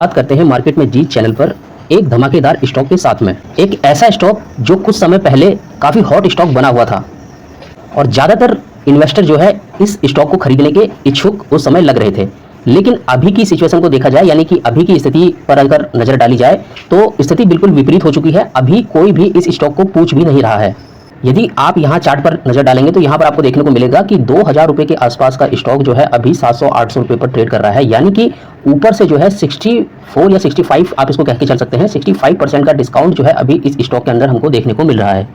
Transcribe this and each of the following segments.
बात करते हैं मार्केट में जीत चैनल पर एक धमाकेदार स्टॉक के साथ में एक ऐसा स्टॉक जो कुछ समय पहले काफी हॉट स्टॉक बना हुआ था और ज्यादातर इन्वेस्टर जो है इस स्टॉक को खरीदने के इच्छुक उस समय लग रहे थे। लेकिन अभी की सिचुएशन को देखा जाए यानी कि अभी की स्थिति पर अगर नजर डाली जाए तो स्थिति बिल्कुल विपरीत हो चुकी है। अभी कोई भी इस स्टॉक को पूछ भी नहीं रहा है। यदि आप यहाँ चार्ट पर नजर डालेंगे तो यहाँ पर आपको देखने को मिलेगा कि 2000 रुपए के आसपास का स्टॉक जो है अभी 700-800 रुपए पर ट्रेड कर रहा है। यानी कि ऊपर से जो है 64 या 65 आप इसको कह के चल सकते हैं, 65% का डिस्काउंट जो है अभी इस स्टॉक के अंदर हमको देखने को मिल रहा है।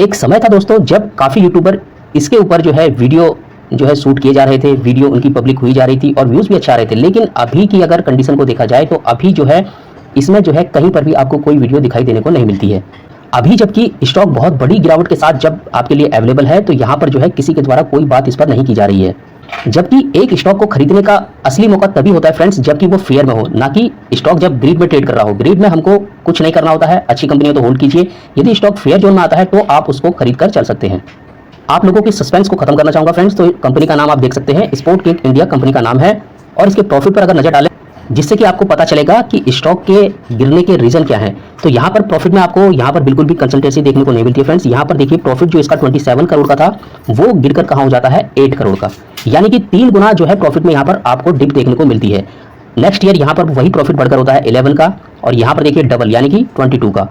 एक समय था दोस्तों जब काफी यूट्यूबर इसके ऊपर जो है वीडियो जो है शूट किए जा रहे थे, वीडियो उनकी पब्लिक हुई जा रही थी और व्यूज भी अच्छा आ रहे थे। लेकिन अभी की अगर कंडीशन को देखा जाए तो अभी जो है इसमें जो है कहीं पर भी आपको कोई वीडियो दिखाई देने को नहीं मिलती है। अभी जबकि स्टॉक बहुत बड़ी गिरावट के साथ जब आपके लिए अवेलेबल है तो यहाँ पर जो है किसी के द्वारा कोई बात इस पर नहीं की जा रही है। जबकि एक स्टॉक को खरीदने का असली मौका तभी होता है फ्रेंड्स जबकि वो फेयर में हो, ना कि स्टॉक जब ग्रिड में ट्रेड कर रहा हो। ग्रिड में हमको कुछ नहीं करना होता है, अच्छी कंपनी हो तो होल्ड कीजिए। यदि स्टॉक फेयर जोन में आता है तो आप उसको खरीद कर चल सकते हैं। आप लोगों की सस्पेंस को खत्म करना चाहूंगा फ्रेंड्स। तो कंपनी का नाम आप देख सकते हैं, स्पोर्ट किंग इंडिया कंपनी का नाम है। और इसके प्रॉफिट पर अगर नजर डालें जिससे कि आपको पता चलेगा कि स्टॉक के गिरने के रीजन क्या है। तो यहाँ पर प्रॉफिट में आपको यहाँ पर बिल्कुल भी कंसल्टेंसी देखने को नहीं मिलती है फ्रेंड्स। यहाँ पर देखिए प्रॉफिट जो इसका 27 करोड़ का था वो गिरकर कहाँ हो जाता है 8 करोड़ का, यानी कि 3 गुना जो है प्रॉफिट में यहाँ पर आपको डिप देखने को मिलती है। नेक्स्ट ईयर यहाँ पर वही प्रॉफिट बढ़कर होता है 11 का और यहाँ पर देखिए डबल यानी कि 22 का।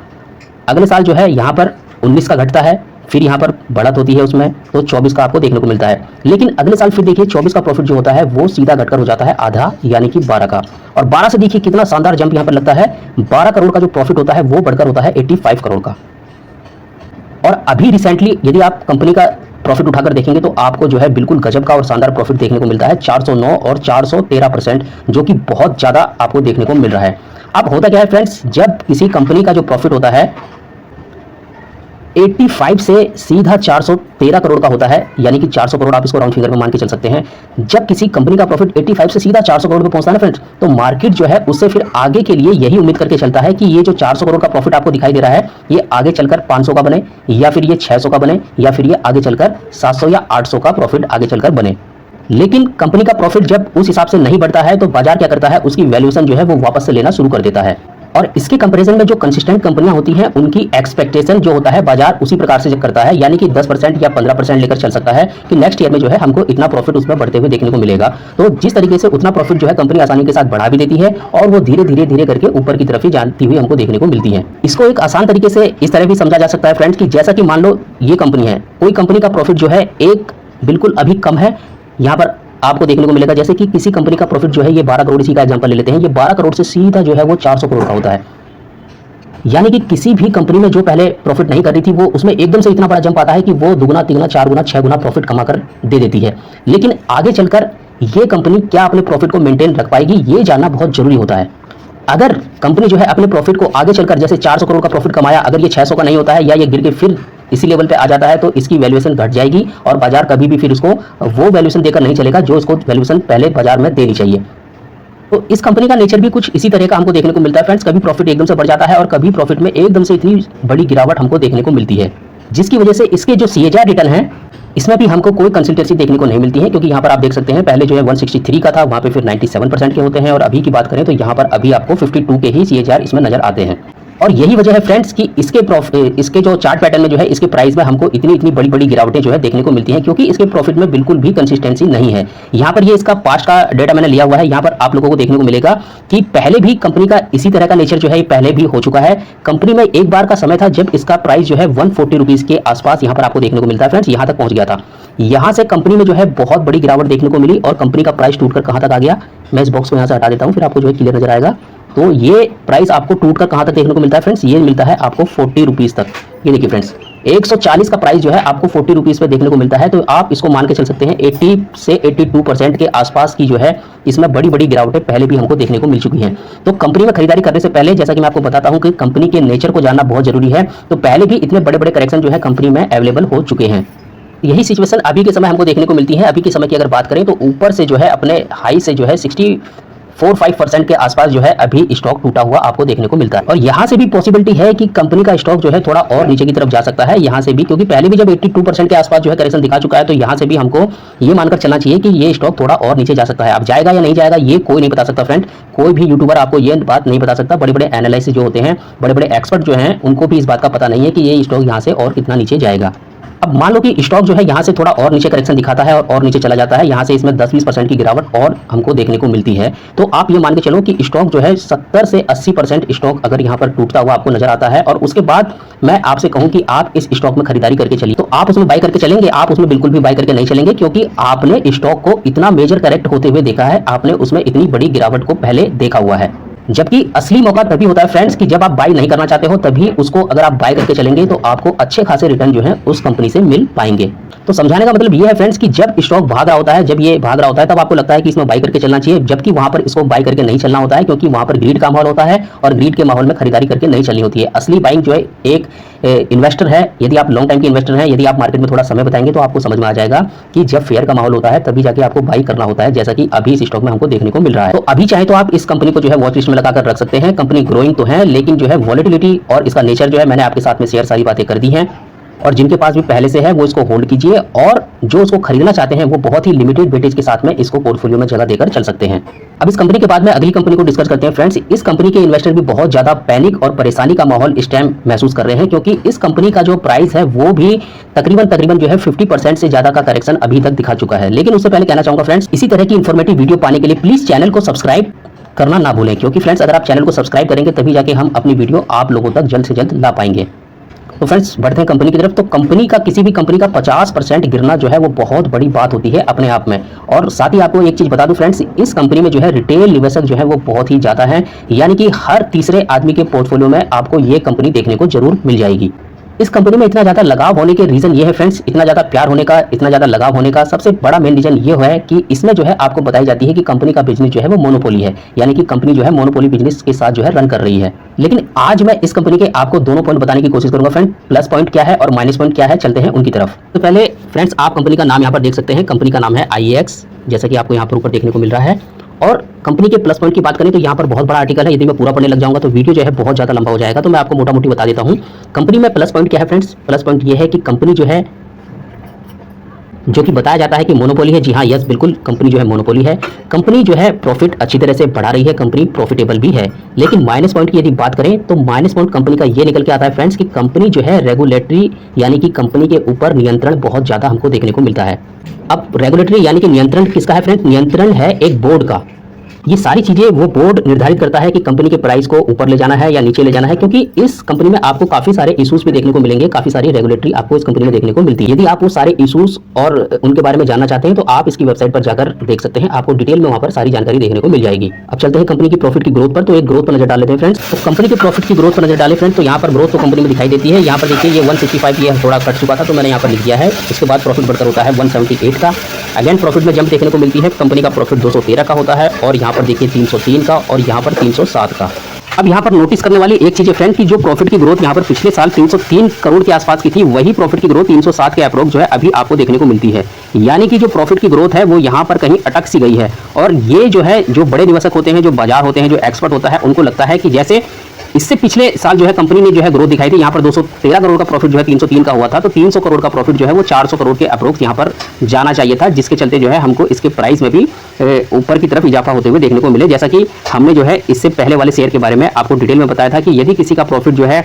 अगले साल जो है यहाँ पर 19 का घटता है, फिर यहाँ पर बढ़त होती है उसमें तो 24 का आपको देखने को मिलता है। लेकिन अगले साल फिर देखिए 24 का प्रॉफिट जो होता है वो सीधा घटकर हो जाता है आधा यानी कि 12 का। और 12 से देखिए कितना शानदार जंप यहाँ पर लगता है। 12 करोड़ का जो प्रॉफिट होता है वो बढ़कर होता है 85 करोड़ का। और अभी रिसेंटली यदि आप कंपनी का प्रॉफिट उठाकर देखेंगे तो आपको जो है बिल्कुल गजब का और शानदार प्रॉफिट देखने को मिलता है 409 और 413%, जो कि बहुत ज्यादा आपको देखने को मिल रहा है। अब होता क्या है फ्रेंड्स, जब किसी कंपनी का जो प्रॉफिट होता है 85 से सीधा 413 करोड़ का होता है, यानी कि 400 करोड़ आप इसको राउंड फिगर में मान के चल सकते हैं। जब किसी कंपनी का प्रॉफिट 85 से सीधा 400 करोड़ पे पहुंचता है ना फ्रेंड्स, तो मार्केट जो है उससे फिर आगे के लिए यही उम्मीद करके चलता है कि ये जो 400 करोड़ का प्रॉफिट आपको दिखाई दे रहा है ये आगे चलकर 500 का बने, या फिर ये 600 का बने, या फिर ये आगे चलकर 700 या 800 का प्रॉफिट आगे चलकर बने। लेकिन कंपनी का प्रॉफिट जब उस हिसाब से नहीं बढ़ता है तो बाजार क्या करता है, उसकी वैल्यूएशन जो है वो वापस से लेना शुरू कर देता है। और इसके कंपैरिजन में जो कंसिस्टेंट कंपनियां होती हैं उनकी एक्सपेक्टेशन जो होता है बाजार उसी प्रकार से करता है, यानी कि 10% या 15% लेकर चल सकता है कि नेक्स्ट ईयर में जो है हमको इतना प्रॉफिट उसमें बढ़ते हुए देखने को मिलेगा। तो जिस तरीके से उतना प्रॉफिट जो है कंपनी आसानी के साथ बढ़ा भी देती है और वो धीरे धीरे धीरे करके ऊपर की तरफ ही जाती हुई हमको देखने को मिलती है। इसको एक आसान तरीके से इस तरह भी समझा जा सकता है फ्रेंड्स कि जैसा कि मान लो ये कंपनी है, कोई कंपनी का प्रॉफिट जो है एक बिल्कुल अभी कम है, यहाँ पर आपको देखने को मिलेगा जैसे कि किसी कंपनी का प्रॉफिट जो है ये 12 करोड़, इसी का एग्जांपल ले लेते हैं, ये 12 करोड़ से सीधा जो है वो 400 करोड़ का होता है। यानी कि किसी भी कंपनी में जो पहले प्रॉफिट नहीं कर रही थी वो उसमें एकदम से इतना बड़ा जंप आता है कि वो 2 गुना 3 गुना 4 गुना 6 गुना प्रॉफिट कमाकर दे देती है। लेकिन आगे चलकर ये कंपनी क्या अपने प्रॉफिट को मेंटेन रख पाएगी ये जानना बहुत जरूरी होता है। अगर कंपनी जो है अपने प्रॉफिट को आगे चलकर जैसे 400 करोड़ का प्रॉफिट कमाया, अगर ये 600 का नहीं होता है या ये गिर के फिर इसी लेवल पे आ जाता है तो इसकी वैल्यूएशन घट जाएगी और बाजार कभी भी फिर उसको वो वैल्यूएशन देकर नहीं चलेगा जो उसको वैल्यूएशन पहले बाजार में देनी चाहिए। तो इस कंपनी का नेचर भी कुछ इसी तरह का हमको देखने को मिलता है फ्रेंड्स। कभी प्रॉफिट एकदम से बढ़ जाता है और कभी प्रॉफिट में एकदम से इतनी बड़ी गिरावट हमको देखने को मिलती है, जिसकी वजह से इसके जो CAGR रिटर्न है इसमें भी हमको कोई कंसिस्टेंसी देखने को नहीं मिलती है। क्योंकि यहाँ पर आप देख सकते हैं पहले जो है 163 का था, वहाँ पे फिर 97% के होते हैं और अभी की बात करें तो यहाँ पर अभी आपको 52 के ही CAGR इसमें नजर आते हैं। और यही वजह है फ्रेंड्स कि इसके जो चार्ट पैटर्न में जो है इसके प्राइस में हमको इतनी बड़ी बड़ी गिरावटें जो है देखने को मिलती हैं, क्योंकि इसके प्रॉफिट में बिल्कुल भी कंसिस्टेंसी नहीं है। यहाँ पर ये इसका पास्ट का डेटा मैंने लिया हुआ है, यहाँ पर आप लोगों को देखने को मिलेगा कि पहले भी कंपनी का इसी तरह का नेचर जो है पहले भी हो चुका है। कंपनी में एक बार का समय था जब इसका प्राइस जो है 140 रुपीज के आसपास यहाँ पर आपको देखने को मिलता है फ्रेंड्स, यहाँ तक पहुंच गया था। यहाँ से कंपनी में जो है बहुत बड़ी गिरावट देखने को मिली और कंपनी का प्राइस टूटकर कहाँ तक आ गया, मैं इस बॉक्स को यहाँ से हटा देता हूँ फिर आपको जो है क्लियर नजर आएगा। तो ये प्राइस आपको टूटकर कहां तक देखने को मिलता है फ्रेंड्स, ये मिलता है आपको 40 रुपीज तक। ये देखिए फ्रेंड्स 140 का प्राइस जो है आपको 40 रुपीज पे देखने को मिलता है। तो आप इसको मान के चल सकते हैं 80 से 82% के आसपास की जो है इसमें बड़ी बड़ी गिरावटें पहले भी हमको देखने को मिल चुकी हैं। तो कंपनी में खरीदारी करने से पहले जैसा कि मैं आपको बताता हूं कि कंपनी के नेचर को जानना बहुत जरूरी है। तो पहले भी इतने बड़े बड़े करेक्शन जो है कंपनी में अवेलेबल हो चुके हैं। यही सिचुएशन अभी के समय हमको देखने को मिलती है। अभी के समय की अगर बात करें तो ऊपर से जो है अपने हाई से जो है 4-5% के आसपास जो है अभी स्टॉक टूटा हुआ आपको देखने को मिलता है। और यहाँ से भी पॉसिबिलिटी है कि कंपनी का स्टॉक जो है थोड़ा और नीचे की तरफ जा सकता है यहाँ से भी, क्योंकि पहले भी जब 82% के आसपास जो है करेक्शन दिखा चुका है, तो यहाँ से भी हमको ये मानकर चलना चाहिए कि ये स्टॉक थोड़ा और नीचे जा सकता है। अब जाएगा या नहीं जाएगा ये कोई नहीं बता सकता फ्रेंड, कोई भी यूट्यूबर आपको ये बात नहीं बता सकता। बड़े बड़े एनालिस्ट जो होते हैं, बड़े बड़े एक्सपर्ट जो हैं, उनको भी इस बात का पता नहीं है कि ये स्टॉक यहाँ से और कितना नीचे जाएगा। अब मान लो कि स्टॉक जो है यहाँ से थोड़ा और नीचे करेक्शन दिखाता है और नीचे चला जाता है, यहाँ से इसमें 10-20% की गिरावट और हमको देखने को मिलती है, तो आप ये मान के चलो कि स्टॉक जो है 70 से 80% स्टॉक अगर यहाँ पर टूटता हुआ आपको नजर आता है, और उसके बाद मैं आपसे कहूँ कि आप इस स्टॉक में खरीदारी करके चलिए, तो आप उसमें बाय करके चलेंगे? आप उसमें बिल्कुल भी बाय करके नहीं चलेंगे, क्योंकि आपने स्टॉक को इतना मेजर करेक्ट होते हुए देखा है, आपने उसमें इतनी बड़ी गिरावट को पहले देखा हुआ है। जबकि असली मौका तभी होता है फ्रेंड्स कि जब आप बाय नहीं करना चाहते हो, तभी उसको अगर आप बाय करके चलेंगे तो आपको अच्छे खासे रिटर्न जो है उस कंपनी से मिल पाएंगे। तो समझाने का मतलब ये है फ्रेंड्स कि जब स्टॉक भाग रहा होता है, जब ये भाग रहा होता है, तब आपको लगता है कि इसमें बाय करके चलना चाहिए, जबकि वहां पर इसको बाय करके नहीं चलना होता है, क्योंकि वहां पर ग्रीड का माहौल होता है और ग्रीड के माहौल में खरीदारी करके नहीं चलनी होती है। असली बाइंग जो है एक इन्वेस्टर है, यदि आप लॉन्ग टाइम के इन्वेस्टर हैं, यदि आप मार्केट में थोड़ा समय बताएंगे तो आपको समझ में आ जाएगा कि जब फेयर का माहौल होता है तभी जाके आपको बाई करना होता है, जैसा कि अभी इस स्टॉक में हमको देखने को मिल रहा है। तो अभी चाहे तो आप इस कंपनी को जो है वॉच लिस्ट में लगाकर रख सकते हैं। कंपनी ग्रोइंग तो है, लेकिन जो है वॉलेटिलिटी और इसका नेचर जो है मैंने आपके साथ में शेयर सारी बातें कर दी हैं, और जिनके पास भी पहले से है वो इसको होल्ड कीजिए, और जो उसको खरीदना चाहते हैं वो बहुत ही लिमिटेड वेटेज के साथ में इसको पोर्टफोलियो में जगह देकर चल सकते हैं। अब इस कंपनी के बाद में अगली कंपनी को डिस्कस करते हैं फ्रेंड्स। इस कंपनी के इन्वेस्टर भी बहुत ज्यादा पैनिक और परेशानी का माहौल इस टाइम महसूस कर रहे हैं, क्योंकि इस कंपनी का जो प्राइस है वो भी तकरीबन जो है 50% से ज्यादा का करेक्शन अभी तक दिखा चुका है। लेकिन उससे पहले कहना चाहूंगा फ्रेंड्स, इसी तरह की इंफॉर्मेटिव वीडियो पाने के लिए प्लीज चैनल को सब्सक्राइब करना ना भूलें, क्योंकि फ्रेंड्स अगर आप चैनल को सब्सक्राइब करेंगे तभी जाके हम अपनी वीडियो आप लोगों तक जल्द से जल्द ला पाएंगे। तो फ्रेंड्स बढ़ते हैं कंपनी की तरफ। तो कंपनी का किसी भी कंपनी का 50% गिरना जो है वो बहुत बड़ी बात होती है अपने आप में। और साथ ही आपको एक चीज बता दूं फ्रेंड्स, इस कंपनी में जो है रिटेल निवेशक जो है वो बहुत ही ज्यादा है, यानी कि हर तीसरे आदमी के पोर्टफोलियो में आपको ये कंपनी देखने को जरूर मिल जाएगी। इस कंपनी में इतना ज्यादा लगाव होने के रीजन ये है फ्रेंड्स, इतना ज्यादा प्यार होने का, इतना ज्यादा लगाव होने का सबसे बड़ा मेन रीजन ये है कि इसमें जो है आपको बताई जाती है कि कंपनी का बिजनेस जो है वो मोनोपोली है, यानी कि कंपनी जो है मोनोपोली बिजनेस के साथ जो है रन कर रही है। लेकिन आज मैं इस कंपनी के आपको दोनों पॉइंट बताने की कोशिश करूंगा फ्रेंड, प्लस पॉइंट क्या है और माइनस पॉइंट क्या है, चलते हैं उनकी तरफ। तो पहले फ्रेंड्स आप कंपनी का नाम यहाँ पर देख सकते हैं, कंपनी का नाम है IEX, जैसा कि आपको यहाँ पर ऊपर देखने को मिल रहा है। और कंपनी के प्लस पॉइंट की बात करें तो यहाँ पर बहुत बड़ा आर्टिकल है, यदि मैं पूरा पढ़ने लग जाऊंगा तो वीडियो जो है बहुत ज़्यादा लंबा हो जाएगा, तो मैं आपको मोटा मोटी बता देता हूँ। कंपनी में प्लस पॉइंट क्या है फ्रेंड्स, प्लस पॉइंट ये है कि कंपनी जो है, जो कि बताया जाता है कि मोनोपोली है, जी हाँ यस बिल्कुल कंपनी जो है मोनोपोली है। कंपनी जो है प्रॉफिट अच्छी तरह से बढ़ा रही है, कंपनी प्रॉफिटेबल भी है। लेकिन माइनस पॉइंट की यदि बात करें तो माइनस पॉइंट कंपनी का ये निकल के आता है फ्रेंड्स कि कंपनी जो है रेगुलेटरी, यानी कि कंपनी के ऊपर नियंत्रण बहुत ज़्यादा हमको देखने को मिलता है। अब रेगुलेटरी यानी कि नियंत्रण किसका है फ्रेंड्स, नियंत्रण है एक बोर्ड का। ये सारी चीजें वो बोर्ड निर्धारित करता है कि कंपनी के प्राइस को ऊपर ले जाना है या नीचे ले जाना है, क्योंकि इस कंपनी में आपको काफी सारे इश्यूज भी देखने को मिलेंगे, काफी सारी रेगुलेटरी आपको इस कंपनी में देखने को मिलती है। यदि आप वो सारे इश्यूज और उनके बारे में जानना चाहते हैं तो आप इसकी वेबसाइट पर जाकर देख सकते हैं, आपको डिटेल में वहां पर सारी जानकारी देखने को मिल जाएगी। अब चलते हैं कंपनी की प्रॉफिट की ग्रोथ पर, तो एक ग्रोथ पर नजर डाल लेते हैं फ्रेंड्स। तो कंपनी की प्रॉफिट की ग्रोथ पर नजर डाले फ्रेंड्स, तो यहाँ पर ग्रोथ तो कंपनी में दिखाई देती है। यहाँ पर देखिए ये 165 ये थोड़ा कट चुका था तो मैंने यहाँ पर लिख दिया है। इसके बाद प्रॉफिट बढ़कर होता है 178 का। अगेन प्रॉफिट में जंप देखने को मिलती है, कंपनी का प्रॉफिट 213 का होता है, और यहाँ पर देखिए 303 का, और यहाँ पर 307 का। अब यहाँ पर नोटिस करने वाली एक चीज है फ्रेंड कि जो प्रॉफिट की ग्रोथ यहाँ पर पिछले साल 303 करोड़ के आसपास की थी, वही प्रॉफिट की ग्रोथ 307 के अप्रोक्स जो है अभी आपको देखने को मिलती है। यानी कि जो प्रॉफिट की ग्रोथ है वो यहाँ पर कहीं अटक सी गई है। और ये जो है, जो बड़े निवेशक होते हैं, जो बाजार होते हैं, जो एक्सपर्ट होता है, उनको लगता है कि जैसे इससे पिछले साल जो है कंपनी ने जो है ग्रोथ दिखाई थी, यहाँ पर 213 करोड़ का प्रॉफिट जो है 303 का हुआ था, तो 300 करोड़ का प्रॉफिट जो है वो 400 करोड़ के अप्रोक्स यहाँ पर जाना चाहिए था, जिसके चलते जो है हमको इसके प्राइस में भी ऊपर की तरफ इजाफा होते हुए देखने को मिले। जैसा कि हमने जो है इससे पहले वाले शेयर के बारे में आपको डिटेल में बताया था कि यदि किसी का प्रॉफिट जो है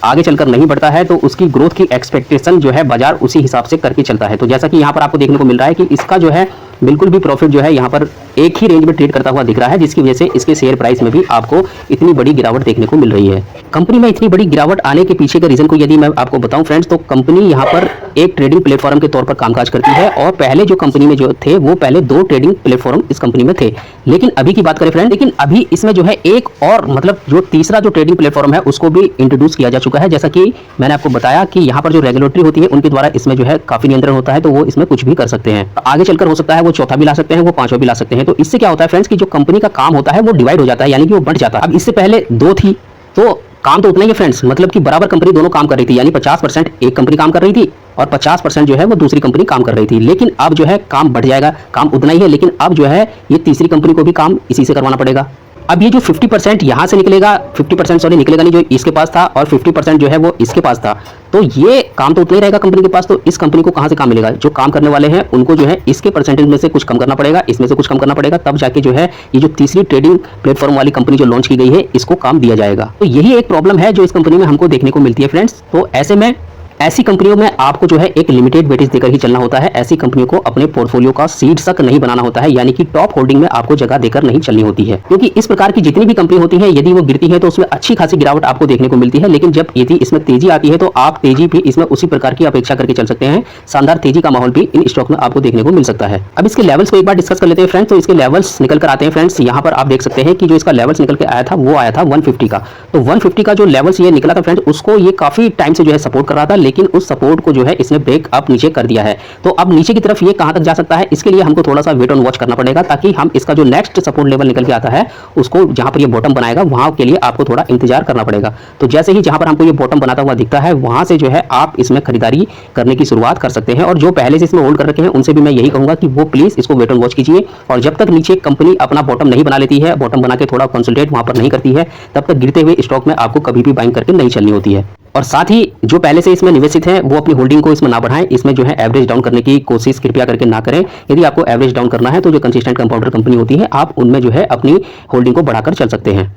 आगे चलकर नहीं बढ़ता है तो उसकी ग्रोथ की एक्सपेक्टेशन जो है बाजार उसी हिसाब से करके चलता है। तो जैसा कि यहाँ पर आपको देखने को मिल रहा है कि इसका जो है बिल्कुल भी प्रॉफिट जो है यहाँ पर एक ही रेंज में ट्रेड करता हुआ दिख रहा है, जिसकी वजह से इसके शेयर प्राइस में भी आपको इतनी बड़ी गिरावट देखने को मिल रही है। कंपनी में इतनी बड़ी गिरावट आने के पीछे के रीजन को यदि मैं आपको बताऊं फ्रेंड्स, तो कंपनी यहाँ पर एक ट्रेडिंग प्लेटफॉर्म के तौर पर कामकाज करती है, और पहले जो कंपनी में जो थे वो पहले 2 ट्रेडिंग प्लेटफॉर्म इस कंपनी में थे। लेकिन अभी की बात करें फ्रेंड, लेकिन अभी इसमें जो है एक और मतलब जो तीसरा जो ट्रेडिंग प्लेटफॉर्म है उसको भी इंट्रोड्यूस किया जा चुका है। जैसा कि मैंने आपको बताया कि यहाँ पर जो रेगुलेटरी होती है उनके द्वारा इसमें जो है काफी नियंत्रण होता है, तो वो इसमें कुछ भी कर सकते हैं। आगे चलकर हो सकता है वो चौथा भी ला सकते हैं, वो 5वां भी ला सकते हैं। तो इससे क्या होता है फ्रेंड्स कि जो कंपनी का काम होता है वो डिवाइड हो जाता है, यानी कि वो बढ़ जाता है। अब इससे पहले 2 थी तो काम तो उतना ही है फ्रेंड्स, मतलब कि बराबर कंपनी दोनों काम कर रही थी, यानी 50% एक कंपनी काम कर रही थी और 50% जो है वो दूसरी कंपनी काम कर रही थी। लेकिन अब जो है काम बढ़ जाएगा, काम उतना ही है, लेकिन अब जो है ये तीसरी कंपनी को भी काम इसी से करवाना पड़ेगा। अब ये जो 50% यहाँ से निकलेगा, 50% सॉरी निकलेगा नहीं, जो इसके पास था, और 50% जो है वो इसके पास था, तो ये काम तो उतना ही रहेगा कंपनी के पास। तो इस कंपनी को कहाँ से काम मिलेगा? जो काम करने वाले हैं उनको जो है इसके परसेंटेज में से कुछ कम करना पड़ेगा, इसमें से कुछ कम करना पड़ेगा, तब जाके जो है ये जो तीसरी ट्रेडिंग प्लेटफॉर्म वाली कंपनी जो लॉन्च की गई है इसको काम दिया जाएगा। तो यही एक प्रॉब्लम है जो इस कंपनी में हमको देखने को मिलती है फ्रेंड्स। तो ऐसे में ऐसी कंपनियों में आपको जो है एक लिमिटेड वेटेज देकर ही चलना होता है। ऐसी कंपनियों को अपने पोर्टफोलियो का शीर्षक नहीं बनाना होता है, यानी कि टॉप होल्डिंग में आपको जगह देकर नहीं चलनी होती है, क्योंकि इस प्रकार की जितनी भी कंपनी होती है यदि वो गिरती है तो उसमें अच्छी खासी गिरावट आपको देखने को मिलती है, लेकिन जब यदि इसमें तेजी आती है तो आप तेजी भी इसमें उसी प्रकार की अपेक्षा करके चल सकते हैं। शानदार तेजी का माहौल भी इन स्टॉक में आपको देखने को मिल सकता है। अब इसके लेवल्स को एक बार डिस्कस कर लेते हैं फ्रेंड्स। तो इसके लेवल्स निकल कर आते हैं फ्रेंड्स, यहाँ पर आप देख सकते हैं कि जो इसका लेवल्स निकल के आया था वो आया था 150 का। तो 150 का जो लेवल्स ये निकला था फ्रेंड्स, उसको ये काफी टाइम से जो है सपोर्ट कर रहा था, लेकिन उस सपोर्ट को जो है इसने ब्रेक अप नीचे कर दिया है। तो अब नीचे की तरफ ये कहां तक जा सकता है, इसके लिए हमको थोड़ा सा वेट ऑन वॉच करना पड़ेगा, ताकि हम इसका जो नेक्स्ट सपोर्ट लेवल निकल के आता है उसको जहां पर ये बॉटम बनाएगा वहां के लिए आपको थोड़ा इंतजार करना पड़ेगा। तो जैसे ही जहां पर हमको ये बॉटम बनाता हुआ दिखता है वहां से जो है आप इसमें खरीदारी करने की शुरुआत कर सकते हैं। और जो पहले से इसमें होल्ड कर रखे हैं उनसे भी मैं यही कहूंगा कि वो प्लीज इसको वेट ऑन वॉच कीजिए, और जब तक नीचे कंपनी अपना बॉटम नहीं बना लेती है, बॉटम बना के थोड़ा कंसोलिडेट वहां पर नहीं करती है, तब तक गिरते हुए स्टॉक में आपको कभी भी बाइंग करके नहीं चलनी होती है। और साथ ही जो पहले से इसमें निवेशित हैं वो अपनी होल्डिंग को इसमें ना बढ़ाएं, इसमें जो है एवरेज डाउन करने की कोशिश कृपया करके ना करें। यदि आपको एवरेज डाउन करना है तो जो कंसिस्टेंट कंपाउंडर कंपनी होती है आप उनमें जो है अपनी होल्डिंग को बढ़ाकर चल सकते हैं।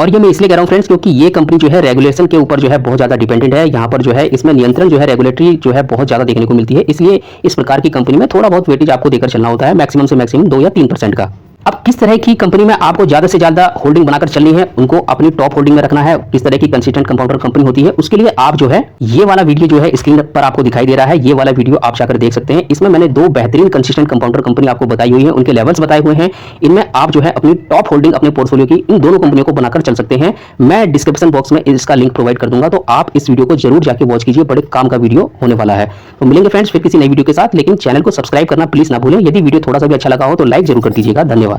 और ये मैं इसलिए कह रहा हूं फ्रेंड्स क्योंकि ये कंपनी जो है रेगुलेशन के ऊपर जो है बहुत ज़्यादा डिपेंडेंट है। यहाँ पर जो है इसमें नियंत्रण जो है रेगुलेटरी जो है बहुत ज़्यादा देखने को मिलती है, इसलिए इस प्रकार की कंपनी में थोड़ा बहुत वेटेज आपको देकर चलना होता है, मैक्सिमम से मैक्सिमम 2 या 3% का। अब किस तरह की कंपनी में आपको ज्यादा से ज्यादा होल्डिंग बनाकर चलनी है, उनको अपनी टॉप होल्डिंग में रखना है, किस तरह की कंसिस्टेंट कंपाउंडर कंपनी होती है, उसके लिए आप जो है ये वाला वीडियो जो है स्क्रीन पर आपको दिखाई दे रहा है, ये वाला वीडियो आप जाकर देख सकते हैं। इसमें मैंने 2 बेहतरीन कंसिस्टेंट कंपाउंडर कंपनी आपको बताई हुई है, उनके लेवल्स बताए हुए हैं। इनमें आप जो है अपनी टॉप होल्डिंग अपने पोर्टफोलियो की इन दोनों कंपनियों को बनाकर चल सकते हैं। मैं डिस्क्रिप्शन बॉक्स में इसका लिंक प्रोवाइड कर दूंगा, तो आप इस वीडियो को जरूर जाके वॉच कीजिए, बड़े काम का वीडियो होने वाला है। तो मिलेंगे फ्रेंड्स फिर किसी नई वीडियो के साथ, लेकिन चैनल को सब्सक्राइब करना प्लीज ना भूलें। यदि वीडियो थोड़ा सा भी अच्छा लगा हो तो लाइक जरूर कर दीजिएगा। धन्यवाद।